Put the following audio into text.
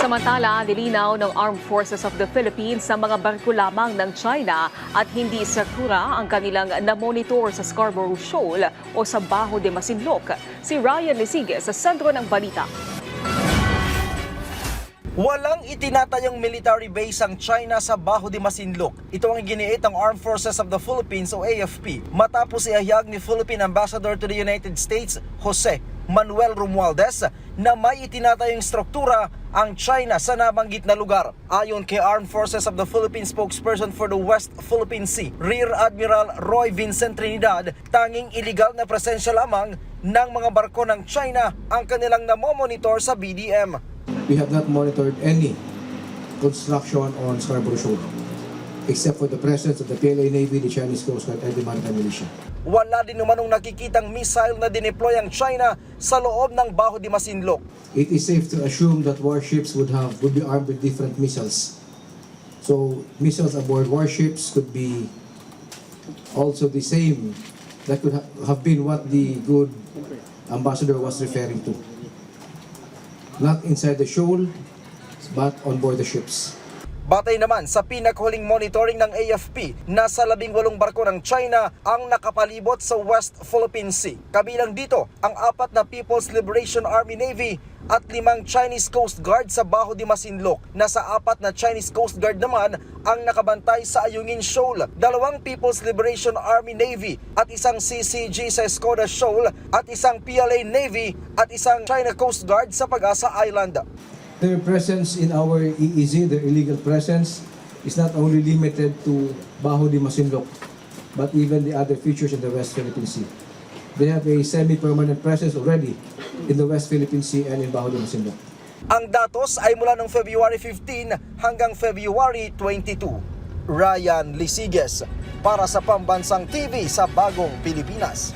Samantala, nilinaw ng Armed Forces of the Philippines na mga barko lamang ng China at hindi sakura ang kanilang na-monitor sa Scarborough Shoal o sa Bajo de Masinloc. Si Ryan Lisiges sa sentro ng balita. Walang itinatayong military base ang China sa Bajo de Masinloc. Ito ang giniit ng Armed Forces of the Philippines o AFP matapos ihayag ni Philippine Ambassador to the United States, Jose Manuel Romualdez, na may itinatayong struktura ang China sa nabanggit na lugar. Ayon kay Armed Forces of the Philippines spokesperson for the West Philippine Sea, Rear Admiral Roy Vincent Trinidad, tanging iligal na presensya lamang ng mga barko ng China ang kanilang namomonitor sa BDM. We have not monitored any construction on Scarborough Shoal, except for the presence of the PLA Navy, the Chinese Coast Guard, and the Maritime Militia. Wala din namanong nakikitang missile na dineploy ang China sa loob ng Bajo de Masinloc. It is safe to assume that warships would be armed with different missiles. So missiles aboard warships could be also the same. That could have been what the good ambassador was referring to. Not inside the shoal, but on board the ships. Batay naman sa pinakahuling monitoring ng AFP, nasa 18 barko ng China ang nakapalibot sa West Philippine Sea. Kabilang dito ang 4 na People's Liberation Army Navy at 5 Chinese Coast Guard sa Bajo de Masinloc. Nasa 4 na Chinese Coast Guard naman ang nakabantay sa Ayungin Shoal, 2 People's Liberation Army Navy at 1 CCG sa Escoda Shoal at 1 PLA Navy at 1 China Coast Guard sa Pag-asa Island. Their presence in our EEZ, their illegal presence, is not only limited to Bajo de Masinloc, but even the other features in the West Philippine Sea. They have a semi-permanent presence already in the West Philippine Sea and in Bajo de Masinloc. Ang datos ay mula noong February 15 hanggang February 22. Ryan Lisiges para sa Pambansang TV sa Bagong Pilipinas.